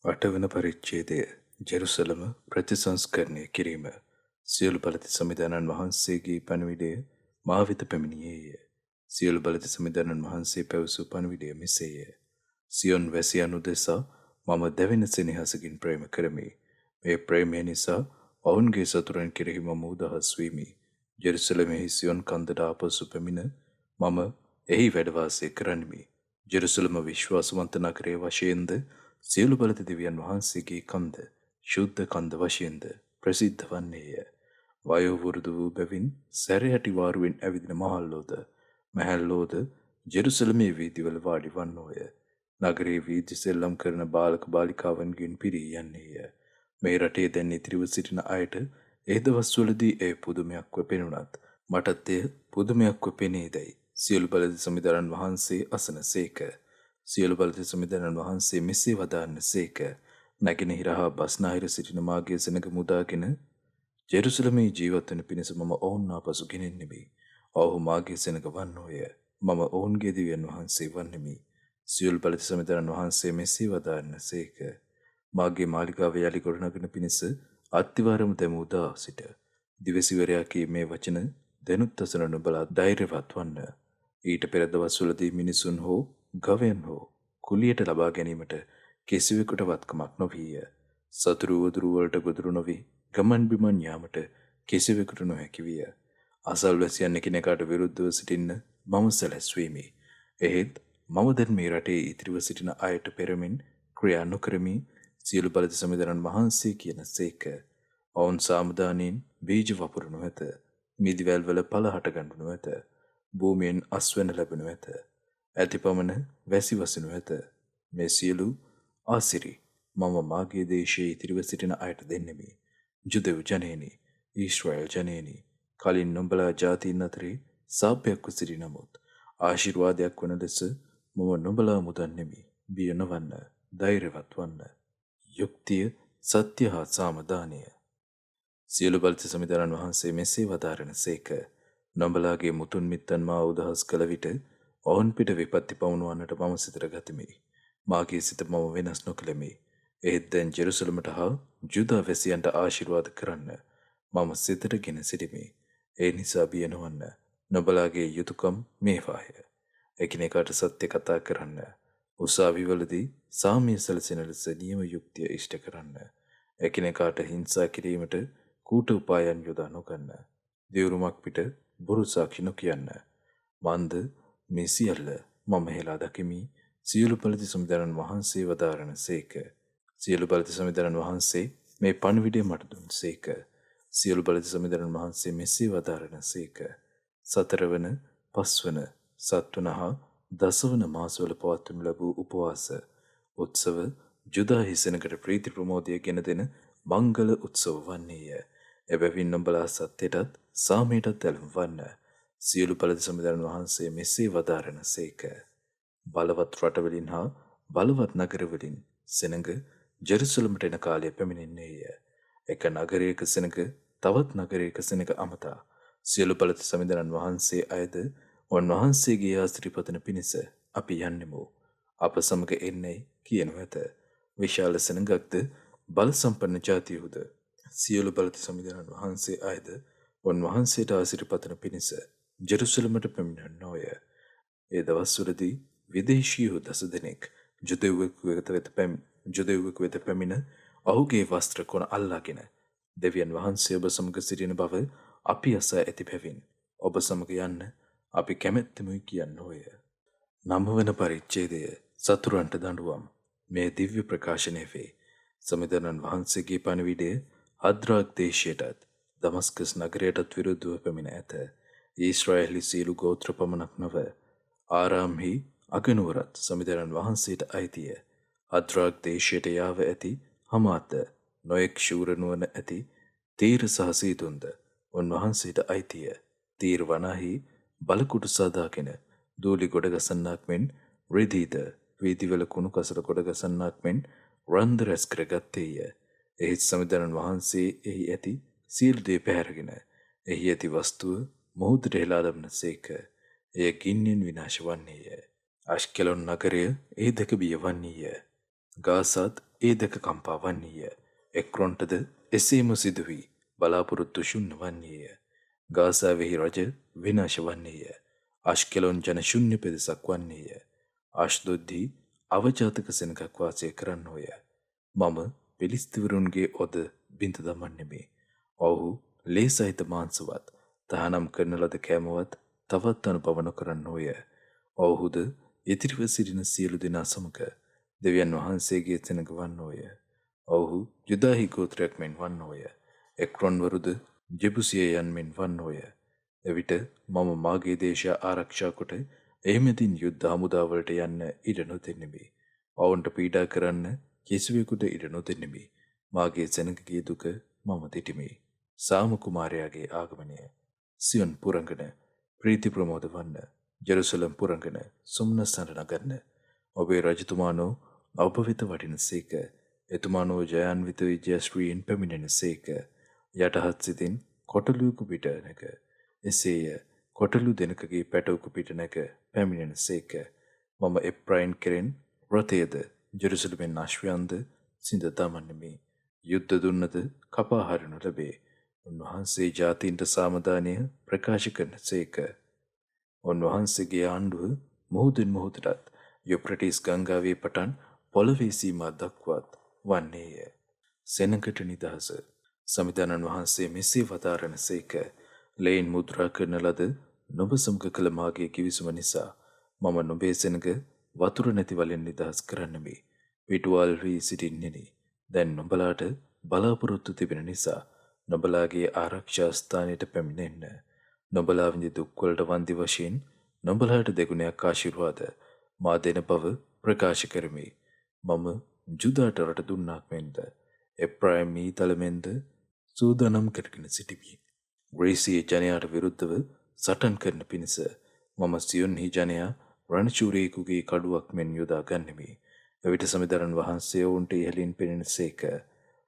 අටවන පරිච්ඡේදය ජෙරුසලම ප්‍රතිසංස්කරණය කිරීම සියලු බලති සමිඳානන් වහන්සේගේ පණිවිඩය මා වෙත පැමිණියේය. සියලු බලති සමිඳානන් වහන්සේ පැවසූ පණිවිඩය මෙසේය. සියොන් වැසියන් උදෙසා මම දැවෙන සෙනෙහසකින් ප්‍රේම කරමි. මේ ප්‍රේමය නිසා ඔවුන්ගේ සතුරන් කෙරෙහි මම උදහස් වෙමි. ජෙරුසලමෙහි සියොන් කන්දට ආපසු පැමිණ මම එහි වැඩ වාසය කරන්නෙමි. ජෙරුසලම විශ්වාසවන්ත නගරයේ වශයෙන්ද සියලු බලති දෙවියන් වහන්සේගේ කන්ද ශුද්ධ කන්ද වශයෙන්ද ප්‍රසිද්ධ වන්නේය. වයෝ වෘද්ධ වූ බැවින් සැරයටි වාරුවෙන් ඇවිදින මහල්ලෝද මහල්ලෝද ජෙරුසලමේ වීදිවල වාඩි වන්නෝය. නගරයේ වීදි සෙල්ලම් කරන බාලක බාලිකාවන්ගෙන් පිරී යන්නේය. මේ රටේ දැන් ඉතිරිව සිටින අයට ඒ දවස්වලදී එය පුදුමයක්ව පෙනුණත් මටත් එය පුදුමයක්ව පෙනේදැයි සියලු බලති සමිඳානන් වහන්සේ අසනසේක. සියලු බලති සමිඳානන් වහන්සේ මෙසේ වදාන්නසේක. නැගෙනහිර හා බස්නාහිර සිටින මාගේ සෙනඟ මුදාගෙන ජෙරුසලමේ ජීවත් වන පිණිස මම ඔවුන් ආපසු ගෙනෙන්නෙමි. ඔවුහු මාගේ සෙනඟ වන්නෝය. මම ඔවුන්ගේ දෙවියන් වහන්සේ වන්නෙමි. සියලු බලති සමිඳානන් වහන්සේ මෙසේ වදාන්නසේක. මාගේ මාලිගාව යලි ගොඩනගන පිණිස අත්තිවාරම දැමූ දා සිට දිවසිවරයා කීමේ වචන දැනුත් අසන නුඹලා ධෛර්යවත් වන්න. ඊට පෙර දවස්වලදී මිනිසුන් හෝ ගවයන් හෝ කුලියට ලබා ගැනීමට කිසිවෙකුට වත්කමක් නොවිය. සතුරු වදුරු වලට ගොදුරු නොවි ගමන් බිමන් යාමට කිසිවෙකුට නොහැකි විය. අසල්වැසියන් එකිනෙකාට විරුද්ධව සිටින්න මම සැලැස්වීමි. එහෙත් මම දැන් මේ රටේ ඉතිරිව සිටින අයට පෙරමින් ක්‍රියා නොකරමි. සියලු බලති සමිඳානන් වහන්සේ කියන සේක. ඔවුන් සාමදානයෙන් බීජ වපුරනු ඇත. මිදිවැල් වල පල හටගන්නු ඇත. භූමියෙන් අස්වැන්න ලැබෙනු ඇත. ඇතිපමණ වැසි වසනු ඇත. මේ සියලු ආසිරි මම මාගේ දේශයේ ඉතිරිව සිටින අයට දෙන්නෙමි. ජුදෙව් ජනේනි, ඊශ්‍රායල් ජනේනි, කලින් නුඹලා ජාතීන් අතරේ සාපයක්ව සිටි නමුත් ආශිර්වාදයක් වන ලෙස මම නුඹලා මුදන්නෙමි. බිය නොවන්න, ධෛර්යවත් වන්න. යුක්තිය, සත්‍ය හා සාමදානය. සියලු බලති සමිඳානන් වහන්සේ මෙසේ වදාරනසේක. නුඹලාගේ මුතුන් මිත්තන් මා උදහස් කළ විට ඔවුන් පිට විපත්ති පමුණුවන්නට මම සිතට ගතිමි. මාගේ සිත මම වෙනස් නොකළෙමි. එහෙත් දැන් ජෙරුසලමට හා ජුදා වැසියන්ට ආශිර්වාද කරන්න මම සිතට ගෙන සිටිමි. ඒ නිසා බිය නොවන්න. නුඹලාගේ යුතුයකම් මේවාය. එකිනෙකාට සත්‍ය කතා කරන්න. උසාවිවලදී සාමය සැලසෙන ලෙස නියම යුක්තිය ඉෂ්ට කරන්න. එකිනෙකාට හිංසා කිරීමට කූට උපායන් යොදා නොගන්න. දිවුරුමක් පිට බොරු සාක්ෂි නොකියන්න. මන්ද මේ සියල්ල මම හෙලා දකිමි. සියලු බලති සමිඳානන් වහන්සේ වදාරනසේක. සියලු බලති සමිඳානන් වහන්සේ මේ පණිවිඩය මට දුන්සේක. සියලු බලති සමිඳානන් වහන්සේ මෙසේ වදාරනසේක. සතරවන, පස්වන, සත්වන හා දසවන මාසවල පවත්වනු ලැබූ උපවාස උත්සව ජුදා හිසෙනකට ප්‍රීති ප්‍රමෝදය ගෙන දෙන මංගල උත්සව වන්නේය. එබැවින් නුඹලා සත්‍යයටත් සාමයටත් ඇලුම් වන්න. සියලු බලති සමිඳානන් වහන්සේ මෙසේ වදාරනසේක. බලවත් රටවලින් හා බලවත් නගරවලින් සෙනඟ ජෙරුසලමට එන කාලය පැමිණෙන්නේය. එක නගරයක සෙනඟ තවත් නගරයක සෙනඟ අමතා සියලු බලති සමිඳානන් වහන්සේ අයද උන්වහන්සේගේ ආශිර්වාදන පිණිස අපි යන්නෙමු. අප සමග එන්නේ කියනු ඇත. විශාල සෙනඟක්ද බල සම්පන්න ජාතියුද සියලු බලති සමිඳානන් වහන්සේ අයද උන්වහන්සේට ආශිර්වාදන පිණිස ජෙරුසලමට පැමිණෙන්නෝය. ඒ දවස්වලදී විදේශීහු 10 දෙනෙක් ජුදෙව්වෙකු වෙත පැමිණ ඔහුගේ වස්ත්‍ර කොන අල්ලාගෙන දෙවියන් වහන්සේ ඔබ සමග සිටින බව අපි අසා ඇති බැවින් ඔබ සමග යන්න අපි කැමැත්තෙමුයි කියන්නෝය. 9 වන පරිච්ඡේදය සතුරන්ට දඬුවම්. මේ දිව්‍ය ප්‍රකාශනය වේ. සමිඳානන් වහන්සේගේ පණිවිඩය හද්රාක් දේශයටත් දමස්කස් නගරයටත් විරුද්ධව පැමිණ ඇත. ඊශ්‍රායලි සියලු ගෝත්‍ර පමණක් නොව ආරාම්හි අගනුවරත් සමිඳානන් වහන්සේට අයිතිය. හද්රාක් දේශයට යාව ඇති හමාත නොයෙක් ශූර නුවණ ඇති තීර සහ සීතුන්ද උන්වහන්සේට අයිතිය. තීර වනාහි බලකුටු සාදාගෙන දූලි ගොඩ ගසන්නාක් මෙන් රිදීද වීදිවල කුණු කසල ගොඩ ගසන්නාක් මෙන් රන්ද රැස් කරගත්තේය. එහෙත් සමිඳානන් වහන්සේ එහි ඇති සියලු දේ පැහැරගෙන එහි ඇති වස්තුව මුහුදට හෙලා දමනසේක. එය ගින්නෙන් විනාශ වන්නේය. අශ්කෙලොන් නගරය ඒ දැක බිය වන්නේය. ගාසාත් ඒ දෙක කම්පා වන්නේය. එක්රොන්ටද එසේම සිදු වී බලාපොරොත්තු ශුන්‍ය වන්නේය. ගාසාවෙහි රජ විනාශ වන්නේය. අශ්කෙලොන් ජන ශුන්‍ය පෙදෙසක් වන්නේය. අශ්දොද්දී අවජාතක සෙනගක් වාසය කරන්නෝය. මම පිලිස්තිවරුන්ගේ ඔද බිඳ දමන්නෙමි. ඔවුහු ලේ සහිත මාංශවත් තහනම් කරන ලද කෑමවත් තවත් අනුභව නොකරන්නෝය. ඔවුහුද ඉතිරිව සිටින සියලු දෙනා සමග දෙවියන් වහන්සේගේ සෙනග වන්නෝය. ඔවුහු යුදාහි ගෝත්‍රයක් මෙන් වන්නෝය. එක්රොන්වරුද ජෙබුසියයන් මෙන් වන්නෝය. එවිට මම මාගේ දේශය ආරක්ෂා කොට එහෙමෙතින් යුද්ධ හමුදාවලට යන්න ඉඩ නොදෙන්නෙමි. ඔවුන්ට පීඩා කරන්න කිසිවෙකුට ඉඩ නොදෙන්නෙමි. මාගේ සෙනගගේ දුක මම දෙටිමි. සාම කුමාරයාගේ ආගමනය. සියොන් පුරංගන ප්‍රීති ප්‍රමෝද වන්න. ජෙරුසලම් පුරංගන සුම්නස්සට නගන්න. ඔබේ රජතුමානෝ ඔබ වෙත වටින සේක. එතුමානෝ ජයාන්විත විජයශ්‍රීයෙන් පැමිණෙන සේක. යටහත් සිතින් කොටලුවකු පිට නැක. එසේය කොටලු දෙනකගේ පැටවකු පිට නැක පැමිණෙන සේක. මම එප්‍රයින් කෙරෙන් රථයද ජෙරුසලමෙන් අශ්වයන්ද සිඳ දමන්නෙමි. යුද්ධ දුන්නද කපා හරිනු ලැබේ. උන්වහන්සේ ජාතීන්ට සාමදානය ප්‍රකාශ කරන සේක. උන්වහන්සේගේ ආණ්ඩුව මුහුදින් මුහුදටත් යුප්‍රටිස් ගංගාවේ පටන් පොළවේ සීමා දක්වාත් වන්නේය. සෙනඟට නිදහස. සමිධානන් වහන්සේ මෙසේ වදාරන සේක. ලෙයින් මුද්‍රා කරන ලද නොබ සමග කළ මාගේ කිවිසුම නිසා මම නොබේ සෙනඟ වතුර නැති වලින් නිදහස් කරන්නෙමි. පිටුවල් වී සිටින්නෙමි. දැන් නොබලාට බලාපොරොත්තු තිබෙන නිසා නොබලාගේ ආරක්ෂා ස්ථානයට පැමිණෙන්න. නොබලා විඳි දුක්වලට වන්දි වශයෙන් නොබලාට දෙගුණයක් ආශිර්වාද මා දෙන බව ප්‍රකාශ කරමි. මම ජුදාට රට දුන්නාක් මෙන්ද එප්‍රායිම් මීතලමෙන්ද සූදානම් කරගෙන සිටිමි. ග්‍රීසියේ ජනයාට විරුද්ධව සටන් කරන පිණිස මම සියොන්හි ජනයා රණචූරයෙකුගේ කඩුවක් මෙන් යොදා ගන්නෙමි. එවිට සමිධානන් වහන්සේ ඔවුන්ට ඉහළින් පෙනෙන සේක.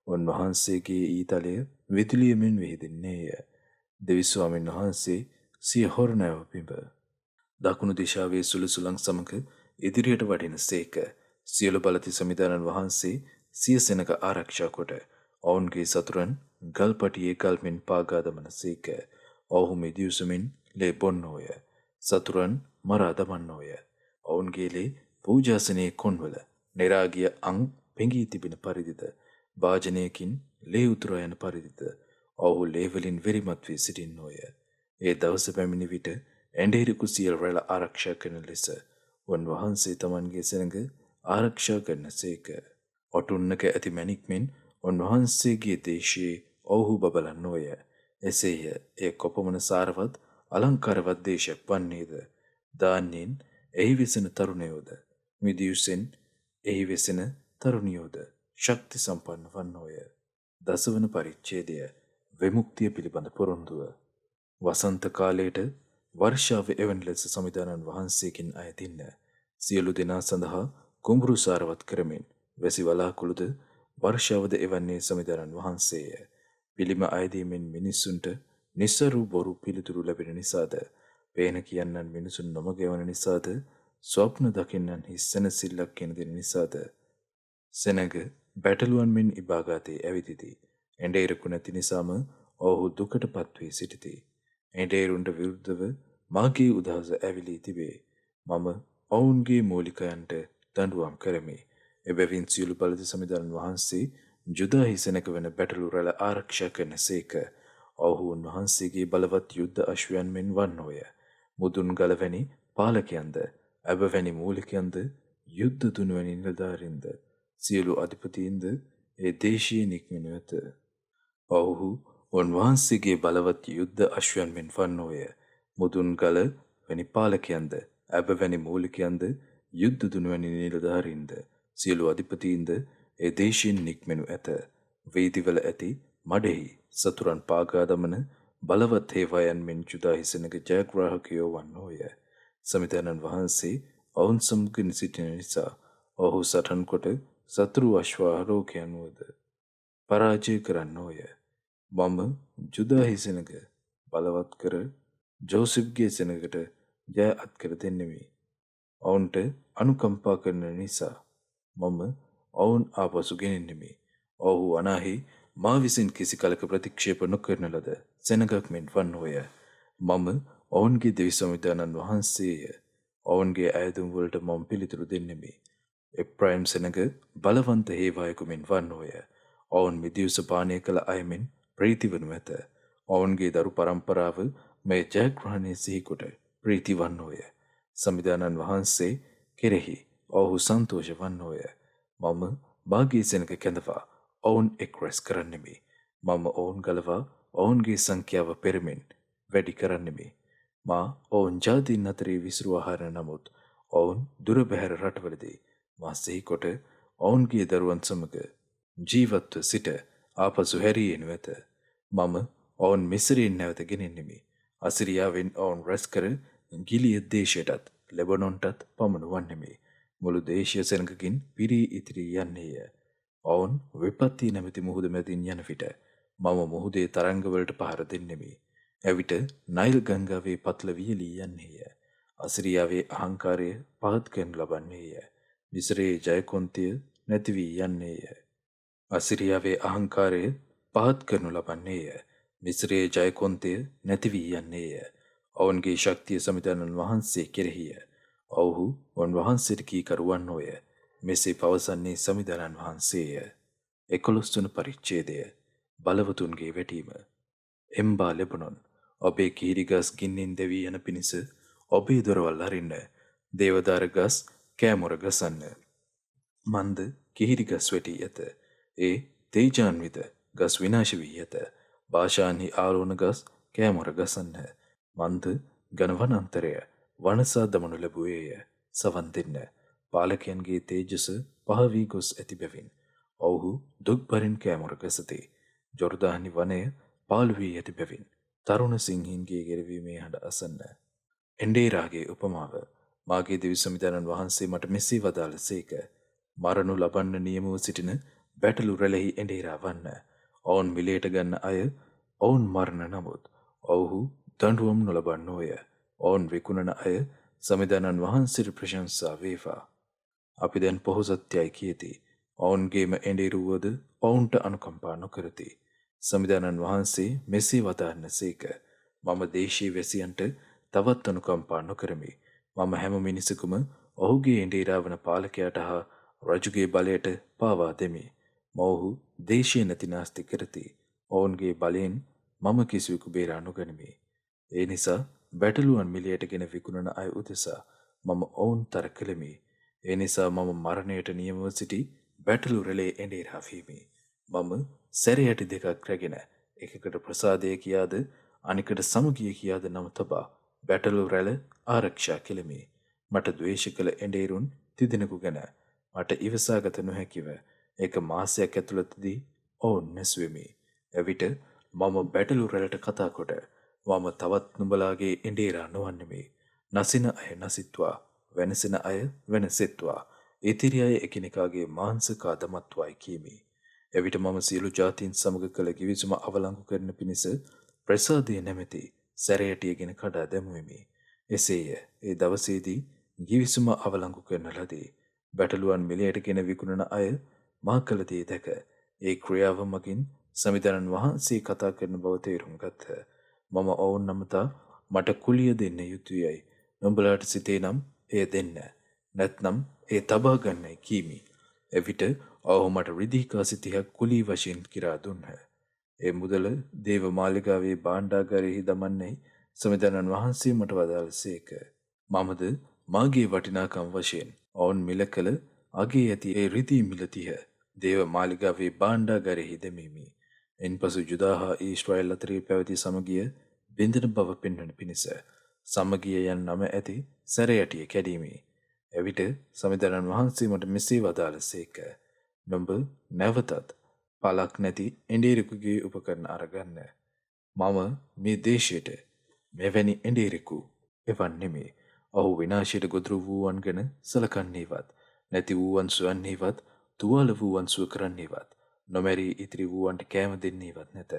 උන්වහන්සේගේ ඊතලය විදුලියමෙන් විහිදෙන්නේය. දෙවිස්වාමීන් වහන්සේ සිය හොරණැව පිඹ. දකුණු දිශාවේ සුළුසුළං සමග ඉදිරියට වඩින සේක. සියලු බලති සමිධානන් වහන්සේ සිය සෙනග ආරක්ෂා කොට ඔවුන්ගේ සතුරන් ගල්පටියේ ගල්මෙන් පාගා දමන සේක. ඔවුහු මිදියුසමින් ලේ බොන්නෝය. සතුරන් මරා දමන්නෝය. ඔවුන්ගේ ලේ පූජාසනයේ කොන්වල නිරාගිය අං පෙඟී තිබෙන පරිදිද භාජනයකින් ලේ උතුරා යන පරිදිද ඔවුහු ලේවලින් වෙරිමත් වී සිටින්නෝය. ඒ දවස පැමිණි විට ඇඬේරි කුසියල් රැළ ආරක්ෂා කරන ලෙස උන්වහන්සේ තමන්ගේ සෙනඟ ආරක්ෂා කරන සේක. ඔටුන්නක ඇති මැණික්මෙන් උන්වහන්සේගේ දේශයේ ඔවුහු බබලන්නෝය. එසේය ඒ කොපමණ සාරවත් අලංකාරවත් දේශයක් වන්නේද. දාන්‍යයෙන් එහි වෙසෙන තරුණයෝද මිදියුසෙන් එහි වෙසෙන තරුණියෝද ශක්ති සම්පන්න වන්නෝය. දසවන පරිච්ඡේදය විමුක්තිය පිළිබඳ පොරොන්දුව. වසන්ත කාලයට වර්ෂාව එවැනි ලෙස සමිධානන් වහන්සේකින් අයදින්න. සියලු දෙනා සඳහා කුඹුරු සාරවත් කරමින් වැසි වලාකුළුද වර්ෂාවද එවන්නේ සමිධානන් වහන්සේය. පිළිම අයදීමෙන් මිනිස්සුන්ට නිස්සරු බොරු පිළිතුරු ලැබෙන නිසාද පේන කියන්නන් මිනිසුන් නොමග යවන නිසාද ස්වප්න දකින්නන් හිස් සැනසිල්ලක් ගෙන දෙන නිසාද සෙනඟ බැටළුවන් මෙන් ඉබාගාතේ ඇවිදිති. එඬේරකු නැති නිසාම ඔවුහු දුකට පත්වී සිටිති. එඬේරුන්ට විරුද්ධව මාගේ උදහස ඇවිලී තිබේ. මම ඔවුන්ගේ මූලිකයන්ට දඬුවම් කරමි. එබැවින් සියලු බලති සමිධානන් වහන්සේ ජුදාහි සෙනඟ වන බැටළු රැළ ආරක්ෂා කරන සේක. ඔවුහු උන්වහන්සේගේ බලවත් යුද්ධ අශ්වයන් මෙන් වන්නෝය. මුදුන් ගලවැනි පාලකයන්ද ඇබවැනි මූලිකයන්ද යුද්ධ දුනුවැනි නිලධාරින්ද සියලු අධිපතීන්ද ඒ දේශයේ නික්මෙනු ඇත. ඔවුහු උන්වහන්සේගේ බලවත් යුද්ධ අශ්වයන් මෙන් වන්නෝය. මුදුන් ගල වැනි පාලකයන්ද ඇබවැනි මූලිකයන්ද යුද්ධ දුනුවැනි නිලධාරින්ද සියලු අධිපතීන්ද ඒ දේශයෙන් නික්මෙනු ඇත. වීදිවල ඇති මඩෙහි සතුරන් පාගා දමන බලවත් හේවායන් මෙන් ජුදාහි සෙනඟ ජයග්‍රාහකයෝ වන්නෝය. සමිධානන් වහන්සේ ඔවුන් සමග සිටින නිසා ඔහු සටන් කොට සතුරු අශ්වාරෝකයන් වුවද පරාජය කරන්නෝය. මම ජුදාහි සෙනඟ බලවත් කර ජෝසෙෆ්ගේ සෙනඟට ජය අත්කර දෙන්නෙමි. ඔවුන්ට අනුකම්පා කරන නිසා මම ඔවුන් ආපසු ගෙනෙන්නෙමි. ඔහු අනාහි මා විසින් කිසි කලක ප්‍රතික්ෂේප නොකරන ලද සෙනගක් මෙන් වන්නෝය. මම ඔවුන්ගේ දෙවි සමිධානන් වහන්සේය. ඔවුන්ගේ ඇයදුම් වලට මම පිළිතුරු දෙන්නෙමි. එප්‍රයිම් සෙනග බලවන්ත හේවායකු මෙන් වන්නෝය. ඔවුන් මිදිවුස පානය කළ අයමෙන් ප්‍රීතිවනු ඇත. ඔවුන්ගේ දරු පරම්පරාව මේ ජයග්‍රහණය සිහිකොට ප්‍රීති වන්නෝය. සමිධානන් වහන්සේ කෙරෙහි ඔහු සන්තෝෂ වන්නෝය. මම මාගේ සෙනග කැඳවා ඔවුන් එක් රැස් කරන්නෙමි. මම ඔවුන් ගලවා ඔවුන්ගේ සංඛ්‍යාව පෙරමෙන් වැඩි කරන්නෙමි. මා ඔවුන් ජාතීන් අතරේ විසිරුවා හරින නමුත් ඔවුන් දුර බැහැර රටවලදී මා සිහිකොට ඔවුන්ගේ දරුවන් සමග ජීවත්ව සිට ආපසු හැරියෙනු ඇත. මම ඔවුන් මිස්රයෙන් නැවත ගෙනෙන්නෙමි. අසිරියාවෙන් ඔවුන් රැස් කර ගිලියද් දේශයටත් ලෙබනොන්ටත් පමණු වන්නෙමි. මුළු දේශීය සෙනඟකින් පිරී ඉතිරී යන්නේය. ඔවුන් විපත්ති නැමැති මුහුද මැදින් යන විට මම මුහුදේ තරංගවලට පහර දෙන්නෙමි. එවිට නයිල් ගංගාවේ පත්ල වියලී යන්නේය. අසිරියාවේ අහංකාරය පහත් කරනු ලබන්නේය. මිස්රයේ ජයකොන්තිය නැති වී යන්නේය. අසිරියාවේ අහංකාරය පහත් කරනු ලබන්නේය. මිස්රයේ ජයකොන්තය නැති වී යන්නේය. ඔවුන්ගේ ශක්තිය සමිධානන් වහන්සේ කෙරෙහිය. ඔවුහු උන්වහන්සේට කීකරු වන්නෝය. මෙසේ පවසන්නේ සමිධානන් වහන්සේය. 11 වන පරිච්ඡේදය බලවතුන්ගේ වැටීම. එම්බා ලෙබනොන් ඔබේ කීරිගස් ගින්නෙන් දැවී යන පිණිස ඔබේ දොරවල් අරින්න. දේවදාර ගස් කෑමොර ගසන්න. මන්ද කිහිරිගස් වැටී ඇත. ඒ තේජාන්විත ගස් විනාශ වී ඇත. භාෂාන්හි ආරෝණ ගස් කෑමොර ගසන්න. මන්ද ගණවනන්තරය වනසා දමනු ලැබුවේය. සවන් දෙන්න. පාලකයන්ගේ තේජස පහ වී ගොස් ඇති බැවින් ඔවුහු දුක්බරින් කෑමොර ගසති. ජොර්දානි වනය පාළු වී ඇති බැවින් තරුණ සිංහින්ගේ ගෙරවීමේ හඬ අසන්න. එන්ඩේරාගේ උපමාව. මාගේ දෙවි සමිධානන් වහන්සේ මට මෙසේ වදාළ සේක. මරණු ලබන්න නියමව සිටින බැටළු රැළෙහි එන්ඩේරා වන්න. ඔවුන් මිලයට ගන්න අය ඔවුන් මරණ නමුත් ඔවුහු දඬුවම් නොලබන්නෝය. ඔවුන් විකුණන අය සමිධානන් වහන්සේට ප්‍රශංසා වේවා. අපි දැන් පොහොසත්යයි කියති. ඔවුන්ගේම එඬේරුවද ඔවුන්ට අනුකම්පා නොකරති. සමිධානන් වහන්සේ මෙසේ වදාන්න සේක. මම දේශීය වැසියන්ට තවත් අනුකම්පා නොකරමි. මම හැම මිනිසකුම ඔහුගේ එඬේරා වන පාලකයාට හා රජුගේ බලයට පාවා දෙමි. මොවුහු දේශීය නැති නාස්ති කරති. ඔවුන්ගේ බලයෙන් මම කිසිවෙකු බේරා නොගනිමි. ඒ නිසා බැටළුවන් මිලයට ගෙන විකුණන අය උදෙසා මම ඔවුන් තර කළෙමි. ඒ නිසා මම මරණයට නියමව සිටි බැටළු රැළේ එඬේරා වීමි. මම සැරයටි දෙකක් රැගෙන එකකට ප්‍රසාදය කියාද අනිකට සමගිය කියාද නම තබා බැටළු රැළ ආරක්ෂා කෙලෙමි. මට ද්වේෂ කළ එඬේරුන් තිදෙනෙකු ගැන මට ඉවසාගත නොහැකිව එක මාසයක් ඇතුළතදී ඔවුන් නැසුවෙමි. එවිට මම බැටළු රැළට කතා කොට මම තවත් නුඹලාගේ එඬේරා නොවන්නෙමි. නසින අය නසිත්වා, වෙනසෙන අය වෙනසෙත්වා, ඉතිරි අය එකිනෙකාගේ මාංශ කා දමත්වායි කීමි. එවිට මම සියලු ජාතීන් සමග කළ කිවිසුම අවලංගු කරන පිණිස ප්‍රසාදය නැමැති සැරයටියගෙන කඩා දැමුවෙමි. එසේය. ඒ දවසේදී කිවිසුම අවලංගු කරන ලදී. බැටළුවන් මිලයට ගෙන විකුණන අය මා කළ දේ දැක ඒ ක්‍රියාව මගින් සමිධානන් වහන්සේ කතා කරන බව තේරුම් ගත්හ. මම ඔවුන් නමතා මට කුලිය දෙන්න යුතුයයි. නුඹලාට සිතේ නම් එය දෙන්න. නැත්නම් ඒ තබා ගන්නයි කීමි. එවිට ඔවුහු මට රිදී කාසි 30ක් කුලී වශයෙන් කිරා දුන්හ. ඒ මුදල දේව මාලිගාවේ භාණ්ඩාගාරයෙහි දමන්නේ සමිධානන් වහන්සේ මට වදාළසේක. මමද මාගේ වටිනාකම් වශයෙන් ඔවුන් මිල කළ අගේ ඇති ඒ රිදී මිල 30 දේව මාලිගාවේ භාණ්ඩාගාරයෙහි දැමීමි. එන්පසු ජුදා හා ඊශ්‍රායෙල් අතරේ පැවති සමගිය බිඳෙන බව පෙන්වන පිණිස සමගිය යන නම ඇති සැරයටිය කැඩීමි. එවිට සමිධානන් වහන්සේ මට මෙසේ වදාළසේක. නුඹ නැවතත් පලක් නැති එඬේරෙකුගේ උපකරණ අරගන්න. මම මේ දේශයට මෙවැනි එඬේරෙකු එවන්නෙමි. ඔහු විනාශයට ගොදුරු වූවන් ගැන සලකන්නේවත්, නැති වූවන් සොයන්නේවත්, තුවාල වූවන් සුව කරන්නේවත්, නොමැරී ඉතිරි වූවන්ට කෑම දෙන්නේවත් නැත.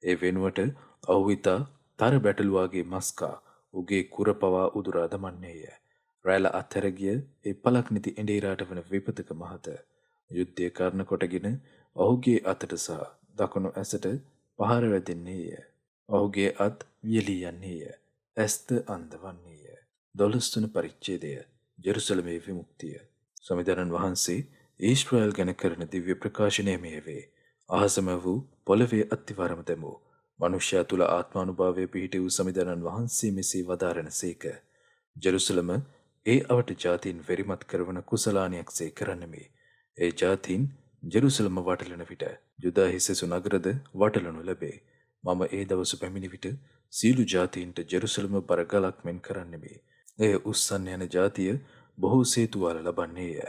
ඒ වෙනුවට ඔහු හිතා තර බැටළුවාගේ මස්කා උගේ කුර පවා උදුරා දමන්නේය. රැළ අත්හැර ගිය ඒ පලක් නැති එඬේරාට වන විපතක මහත. යුද්ධය කරන කොටගෙන ඔහුගේ අතට සහ දකුණු ඇසට පහර වැදෙන්නේය. ඔහුගේ අත් වියලී යන්නේය. ඇස්ත අන්ධ වන්නේය. 12 වන පරිච්ඡේදය ජෙරුසලමේ විමුක්තිය. සමිඳුරන් වහන්සේ ඊශ්‍රායල් ගැන කරන දිව්‍ය ප්‍රකාශනය මෙය වේ. අහසම වූ පොළවේ අත්තිවරම දැමූ මනුෂ්‍යයා තුල ආත්මානුභාවය පිහිටි වූ සමිඳුරන් වහන්සේ මෙසේ වදාරණසේක. ජෙරුසලම ඒ අවට ජාතීන් වෙරිමත් කරවන කුසලානියක්සේ කරන්නමි. ඒ ජාතීන් ජෙරුසලම වටලන විට යුදාහි සෙසු නගරද වටලනු ලැබේ. මම ඒ දවස පැමිණි විට සියලු ජාතීන්ට ජෙරුසලම බරගලක් මෙන් කරන්නෙමි. එය උස්සන්න යන ජාතිය බොහෝ සේතුවාල ලබන්නේය.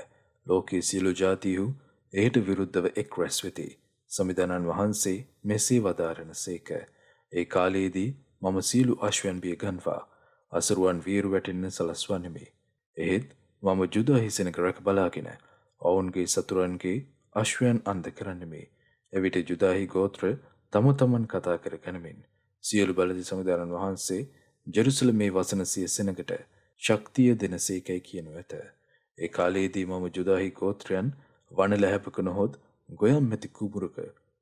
ලෝකයේ සියලු ජාතීහු එයට විරුද්ධව එක් රැස් වෙති. සමිඳුරන් වහන්සේ මෙසේ වදාරණසේක. ඒ කාලයේදී මම සියලු අශ්වයන් බිය ගන්වා අසරුවන් වීරු වැටෙන්න සලස්වන්නෙමි. එහෙත් මම ජුදාහි සෙනඟ රැක බලාගෙන ඔවුන්ගේ සතුරන්ගේ අශ්වයන් අන්ධ කරන්නෙමි. එවිට ජුදාහි ගෝත්‍ර තම තමන් කතා කර ගනිමින් සියලු බලධි සමිඳුරන් වහන්සේ ජෙරුසලමේ වසන සිය සෙනඟට ශක්තිය දෙනසේකයි කියනු ඇත. ඒ කාලයේදී මම ජුදාහි ගෝත්‍රයන් වන ලැහැපක නොහොත් ගොයම් මැති කුඹුරක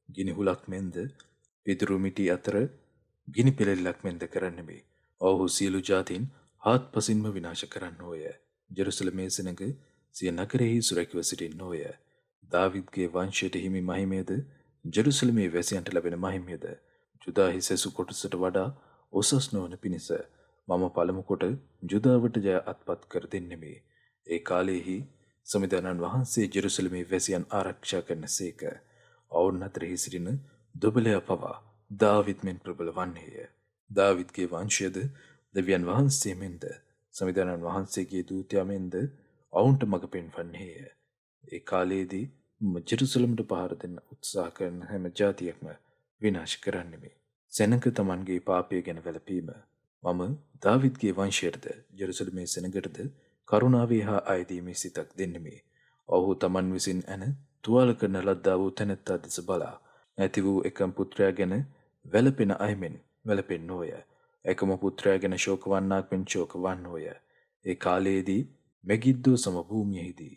ගිනි හුලක් මෙන්ද පිදුරු මිටි අතර ගිනි පෙළෙල්ලක් මෙන්ද කරන්නෙමි. ඔවුහු සියලු ජාතීන් හාත්පසින්ම විනාශ කරන්නෝය. ජෙරුසලමේ සෙනඟ සිය නගරෙහි සුරැකිව සිටින්නෝය. දාවිද්ගේ වංශයට හිමි මහිමයද ජෙරුසලමේ වැසියන්ට ලැබෙන මහිමයද ජුදාහි සෙසු කොටසට වඩා උසස් නොවන පිණිස මම පළමු කොට ජුදාවට ජය අත්පත් කර දෙන්නෙමි. ඒ කාලයේහි සමිඳුරන් වහන්සේ ජෙරුසලමේ වැසියන් ආරක්ෂා කරනසේක. ඔවුන් අතරෙහි සිටින දුබලයා පවා දාවිද් මෙන් ප්‍රබල වන්නේය. දාවිද්ගේ වංශයද දෙවියන් වහන්සේ මෙන්ද සමිඳුරන් වහන්සේගේ දූතයා මෙන්ද ඔවුන්ට මඟ පෙන්වන්නේය. ඒ කාලයේදී ජෙරුසලමට පහර දෙන්න උත්සාහ කරන හැම ජාතියක්ම විනාශ කරන්නෙමි. සෙනඟ තමන්ගේ පාපය ගැන වැළපීම. මම දාවිද්ගේ වංශයටද ජෙරුසලමේ සෙනඟටද කරුණාවේ හා අයදීමේ සිතක් දෙන්නෙමි. ඔහු තමන් විසින් ඇන තුවාල කරන ලද්දා වූ තැනැත්තා දෙස බලා ඇති වූ එකම පුත්‍රයා ගැන වැළපෙන අයමෙන් වැළපෙන්නෝය. එකම පුත්‍රයා ගැන ශෝක වන්නාක් මෙන් ශෝක වන්නෝය. ඒ කාලයේදී මෙගිද්දෝ සම භූමියෙහිදී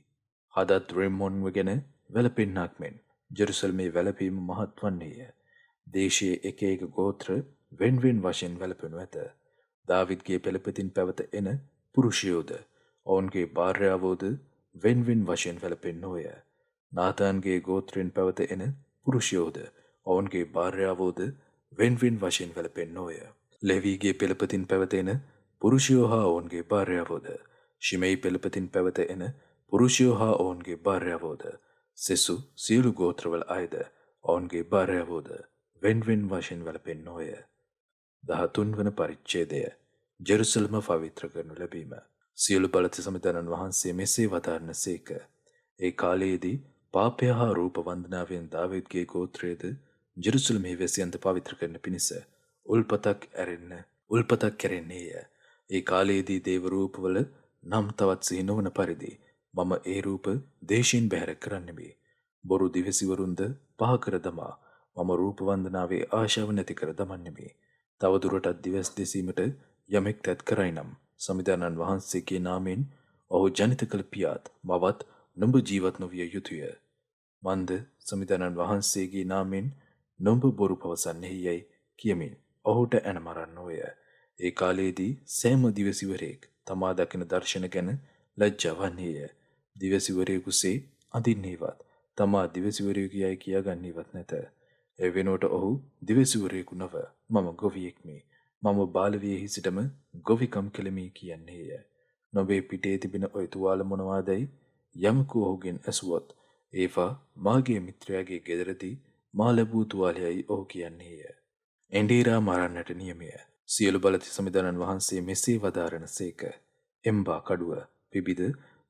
හදත් රෙම්මොන්ව ගැන වැළපෙන්නාක් මෙන් ජෙරුසලමේ වැළපීම මහත් වන්නේය. දේශයේ එක එක ගෝත්‍ර වෙන්වෙන් වශයෙන් වැළපෙනු ඇත. දාවිද්ගේ පෙළපතින් පැවත එන පුරුෂයෝද ඔවුන්ගේ භාර්යාවෝද වෙන්වෙන් වශයෙන් වැළපෙන්නෝය. නාතාන්ගේ ගෝත්‍රයෙන් පැවත එන පුරුෂයෝද ඔවුන්ගේ භාර්යාවෝද වෙන්වෙන් වශයෙන් වැළපෙන්නෝය. ලෙවීගේ පෙළපතින් පැවත එන පුරුෂයෝ හා ඔවුන්ගේ භාර්යාවෝද ශිමෙයි පෙළපතින් පැවත එන පුරුෂයෝ හා ඔවුන්ගේ භාර්යාවෝද සෙසු සියලු ගෝත්‍රවල අයද ඔවුන්ගේ භාර්යාවෝද වෙන්වෙන් වශයෙන් වැළපෙන්නෝය. 13 වන පරිච්ඡේදය ජෙරුසලම පවිත්‍ර කරනු ලැබීම. සියලු බලති සමිඳුරන් වහන්සේ මෙසේ වදාරණසේක. ඒ කාලයේදී පාපය හා රූප වන්දනාවෙන් දාවිද්ගේ ගෝත්‍රයේද ජෙරුසලමේ වැසියන්ට පවිත්‍ර කරන පිණිස උල්පතක් කැරෙන්නේය. ඒ කාලයේදී දේව රූපවල නම් තවත් සිහි නොවන පරිදි මම ඒ රූප දේශයෙන් බැහැර කරන්නෙමි. බොරු දිවසිවරුන්ද පහ කර දමා මම රූප වන්දනාවේ ආශාව නැති කර දමන්නෙමි. තවදුරටත් දිවස් දෙසීමට යමෙක් තැත් කරයි නම් සමිඳුරන් වහන්සේගේ නාමයෙන් ඔහු ජනිත කළ පියාත් මවත් නුඹ ජීවත් නොවිය යුතුය. මන්ද සමිඳුරන් වහන්සේගේ නාමයෙන් නුඹ බොරු පවසන්නේ යයි කියමින් ඔහුට ඇන මරන්නෝය. ඒ කාලයේදී සෑම දිවසිවරයෙක් තමා දකින දර්ශන ගැන ලැජ්ජා වන්නේය. දිවසිවරයෙකුසේ අඳින්නේවත් තමා දිවසිවරයෙකු යයි කියාගන්නේවත් නැත. ඒ වෙනුවට ඔහු දිවසිවරයෙකු නොව මම ගොවියෙක්මි. මම බාලවියෙහි සිටම ගොවිකම් කෙලෙමි කියන්නේය. නොබේ පිටේ තිබෙන ඔය තුවාල මොනවාදයි යමකු ඔහුගෙන් ඇසුවොත් ඒවා මාගේ මිත්‍රයාගේ ගෙදරදී මා ලැබූ තුවාලයයි ඔහු කියන්නේය. එඬේරා මරන්නට නියමය. සියලු බලති සමිඳුරන් වහන්සේ මෙසේ වදාරණසේක. එම්බා කඩුව පිබිද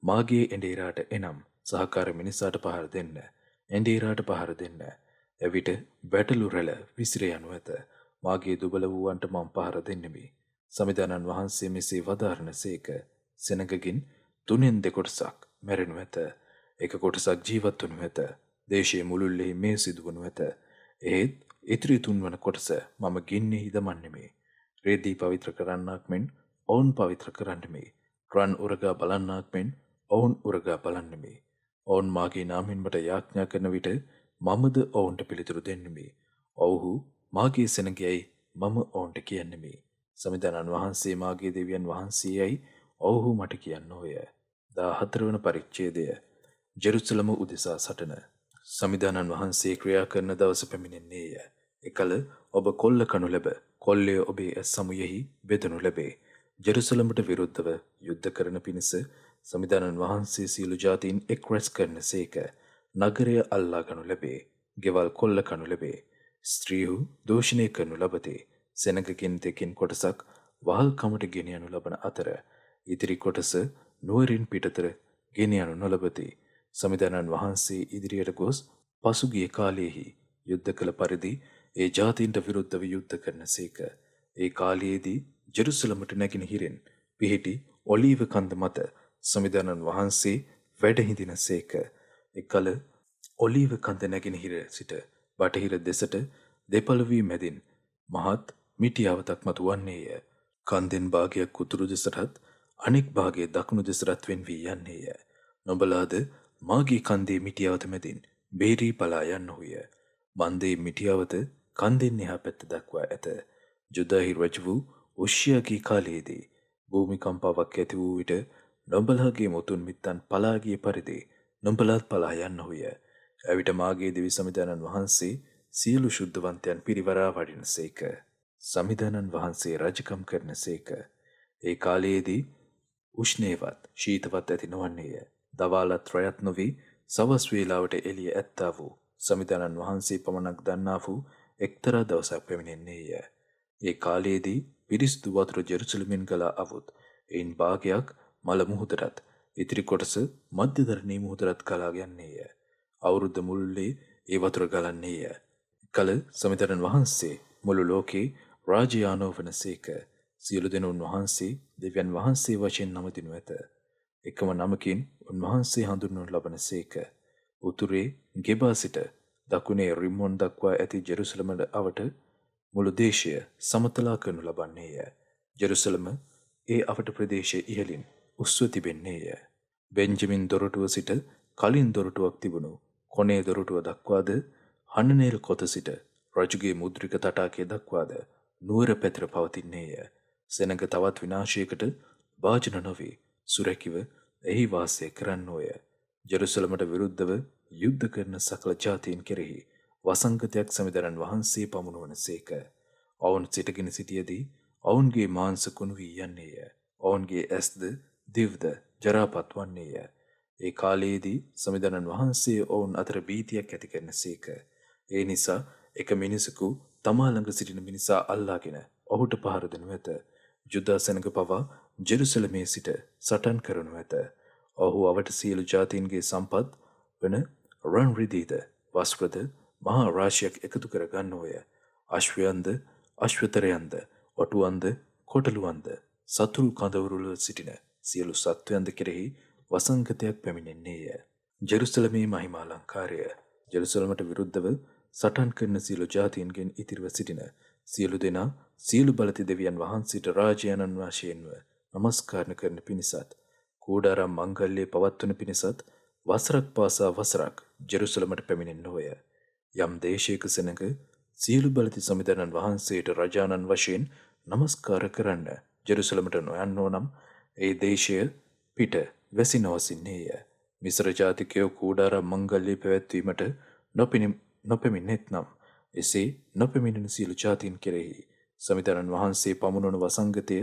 මාගේ එඬේරාට එනම් සහකාර මිනිසාට පහර දෙන්න. එඬේරාට පහර දෙන්න. එවිට බැටළු රැළ විසිර යනු ඇත. මාගේ දුබල වූවන්ට මම පහර දෙන්නෙමි. සමිඳුරන් වහන්සේ මෙසේ වදාරණසේක. සෙනඟකින් 3/4 මැරෙනු ඇත. එක කොටසක් ජීවත් වනු ඇත. දේශයේ මුළුල්ලෙහි මේ සිදුවනු ඇත. එහෙත් ඉතිරි 3 වන කොටස මම ගින්නෙහි දමන්නෙමි. රෙදි පවිත්‍ර කරන්නාක් මෙන් ඔවුන් පවිත්‍ර කරන්නෙමි. රන් උරගා බලන්නාක් මෙන් ඔවුන් උරගා බලන්නෙමි. ඔවුන් මාගේ නාමයෙන් මට යාඥා කරන විට මමද ඔවුන්ට පිළිතුරු දෙන්නෙමි. ඔව්හු මාගේ සෙනගයයි මම ඔවුන්ට කියන්නෙමි. සමිඳානන් වහන්සේ මාගේ දෙවියන් වහන්සේයයි ඔව්හු මට කියන්නෝය. 14 වන පරිච්ඡේදය ජෙරුසලම උදෙසා සටන. සමිඳානන් වහන්සේ ක්‍රියා කරන දවස පැමිණෙන්නේය. එකල ඔබ කොල්ල කනු ලැබ කොල්ලය ඔබේ ඇස් සමුයෙහි බෙදනු ලැබේ. ජෙරුසලමට විරුද්ධව යුද්ධ කරන පිණිස සමිඳානන් වහන්සේ සියලු ජාතීන් එක් රැස් කරන සේක. නගරය අල්ලා ගනු ලැබේ. ගෙවල් කොල්ල කනු ලැබේ. ස්ත්‍රීහු දෝෂණය කරනු ලබතේ. සෙනගකින් දෙකින් කොටසක් වහල්කමට ගෙන යනු ලබන අතර ඉදිරි කොටස නුවරින් පිටතර ගෙන යනු නොලබති. සමිඳානන් වහන්සේ ඉදිරියට ගොස් පසුගිය කාලයේහි යුද්ධ කළ පරිදි ඒ ජාතීන්ට විරුද්ධව යුද්ධ කරන සේක. ඒ කාලයේදී ජෙරුසලමට නැගෙනහිරින් පිහිටි ඔලීව කන්ද මත සමිඳානන් වහන්සේ වැඩ හිඳින සේක. එකල ඔලීව කන්ද නැගෙනහිර සිට බටහිර දෙසට දෙපළ වී මැදින් මහත් මිටියාවතක් මතු වන්නේය. කන්දෙන් භාගයක් උතුරු දෙසටත් අනෙක් භාගය දකුණු දෙසටත් වෙන් වී යන්නේය. නොබලාද මාගේ කන්දේ මිටියාවත මැදින් බේරී පලා යන්නහුය. බන්දේ මිටියාවත කන්දෙන් එහා පැත්ත දක්වා ඇත. ජුදාහි රජ වූ උෂ්‍යගේ කාලයේදී භූමිකම්පාවක් ඇති වූ විට නොබලාගේ මුතුන් මිත්තන් පලා ගිය පරිදි නොබලාත් පලා යන්නහුය. එවිට මාගේ දෙවි සමිඳානන් වහන්සේ සියලු ශුද්ධවන්තයන් පිරිවරා වඩිනසේක. සමිඳානන් වහන්සේ රජකම් කරනසේක. ඒ කාලයේදී උෂ්ණේවත් ශීතවත් ඇති නොවන්නේය. දවාලත් රැයත් නොවී සවස් වේලාවට එළිය ඇත්තා වූ සමිඳානන් වහන්සේ පමණක් දන්නා වූ එක්තරා දවසක් පැමිණෙන්නේය. ඒ කාලයේදී පිරිසිදු වතුර ජෙරුසලමින් ගලා අවුත් එයින් භාගයක් මල මුහුදටත් ඉතිරි කොටස මධ්‍යධරණී මුහුදටත් ගලා යන්නේය. අවුරුද්ද මුළුල්ලේ ඒ වතුර ගලන්නේය. කල සමිඳානන් වහන්සේ මුළු ලෝකේ රාජයානෝ වනසේක. සියලු දෙනා උන්වහන්සේ දෙවියන් වහන්සේ වශයෙන් නමදිනු ඇත. එකම නමකින් උන්වහන්සේ හඳුන්වනු ලබනසේක. උතුරේ ගෙබා සිට දකුණේ රිම්මොන් දක්වා ඇති ජෙරුසලමට අවට මුළු දේශය සමතලා කරනු ලබන්නේය. ජෙරුසලම ඒ අවට ප්‍රදේශයේ ඉහළින් උස්ව තිබෙන්නේය. බෙන්ජමින් දොරටුව සිට කලින් දොරටුවක් තිබුණු කොනේ දොරටුව දක්වාද හන්නනේල් කොත සිට රජුගේ මුද්‍රික තටාකය දක්වාද නුවර පැතර පවතින්නේය. සෙනඟ තවත් විනාශයකට භාජන නොවී සුරැකිව එහි වාසය කරන්නෝය. ජෙරුසලමට විරුද්ධව යුද්ධ කරන සකල ජාතීන් කෙරෙහි වසංගතයක් සමිඳානන් වහන්සේ පමුණුවන සේක. ඔවුන් සිටගෙන සිටියදී ඔවුන්ගේ මාංශ කුණු වී යන්නේය. ඔවුන්ගේ ඇස්ද දිව්ද ජරාපත් වන්නේය. ඒ කාලයේදී සමිඳානන් වහන්සේ ඔවුන් අතර භීතියක් ඇති කරන සේක. ඒ නිසා එක මිනිසෙකු තමා ළඟ සිටින මිනිසා අල්ලාගෙන ඔහුට පහර දෙනු ඇත. ජුදා සෙනඟ පවා ජෙරුසලමේ සිට සටන් කරනු ඇත. ඔහු අවට සියලු ජාතීන්ගේ සම්පත් වන රන් රිදීද වස්ත්‍රද මහා රාශියක් එකතු කර ගන්නෝය. අශ්වයන්ද අශ්වතරයන්ද ඔටුවන්ද කොටලුවන්ද සතුරු කඳවුරුල සිටින සියලු සත්වයන්ද කෙරෙහි වසංගතයක් පැමිණෙන්නේය. ජෙරුසලමේ මහිමාලංකාරය. ජෙරුසලමට විරුද්ධව සටන් කරන සියලු ජාතීන්ගෙන් ඉතිරිව සිටින සියලු දෙනා සියලු බලති දෙවියන් වහන්සේට රාජයාණන් වශයෙන්ව නමස්කාර කරන පිණිසත් කූඩාරම් මංගල්‍යයේ පවත්වන පිණිසත් වසරක් පාසා වසරක් ජෙරුසලමට පැමිණෙන්නෝය. යම් දේශයක සෙනඟ සියලු බලති සමිඳානන් වහන්සේට රජාණන් වශයෙන් නමස්කාර කරන්න ජෙරුසලමට නොයන්නෝ නම් ඒ දේශය පිට වැසි නොවසින්නේය. මිස්ර ජාතිකයෝ කූඩාරම් මංගල්‍යයේ පැවැත්වීමට නොපෙමිණෙත් නම් එසේ නොපෙමිණෙන සියලු ජාතීන් කෙරෙහි සමිඳානන් වහන්සේ පමුණුවන වසංගතය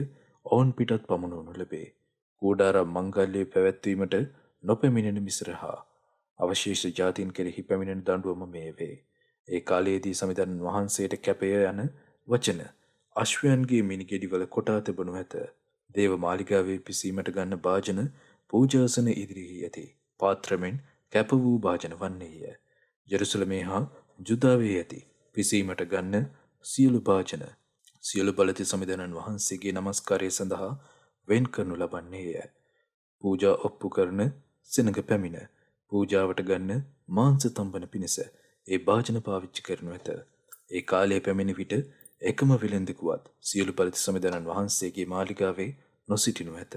ඔවුන් පිටත් පමුණුවනු ලැබේ. කූඩාරම් මංගල්‍යයේ පැවැත්වීමට නොපෙමිණෙන මිස්ර හා අවශේෂ ජාතීන් කෙරෙහි පැමිණෙන දඬුවම මේ වේ. ඒ කාලයේදී සමිඳානන් වහන්සේට කැපය යන වචන අශ්වයන්ගේ මිනිගෙඩිවල කොටා තිබෙනු ඇත. දේව මාලිගාවේ පිසීමට ගන්න භාජන පූජාසන ඉදිරියේ ඇති පාත්‍රමෙන් කැප වූ භාජන වන්නේය. ජෙරුසලමේ හා ජුදාවේ ඇති පිසීමට ගන්න සියලු භාජන සියලු බලති සමිඳානන් වහන්සේගේ නමස්කාරය සඳහා වෙන් කරනු ලබන්නේය. පූජා ඔප්පු කරන සෙනඟ පැමිණ පූජාවට ගන්න මාංශ තම්බන පිණිස ඒ භාජන පාවිච්චි කරනු ඇත. ඒ කාලයේ පැමිණි විට එකම විලෙන්දෙකුවත් සියලු බලති සමිඳානන් වහන්සේගේ මාලිගාවේ නොසිටිනු ඇත.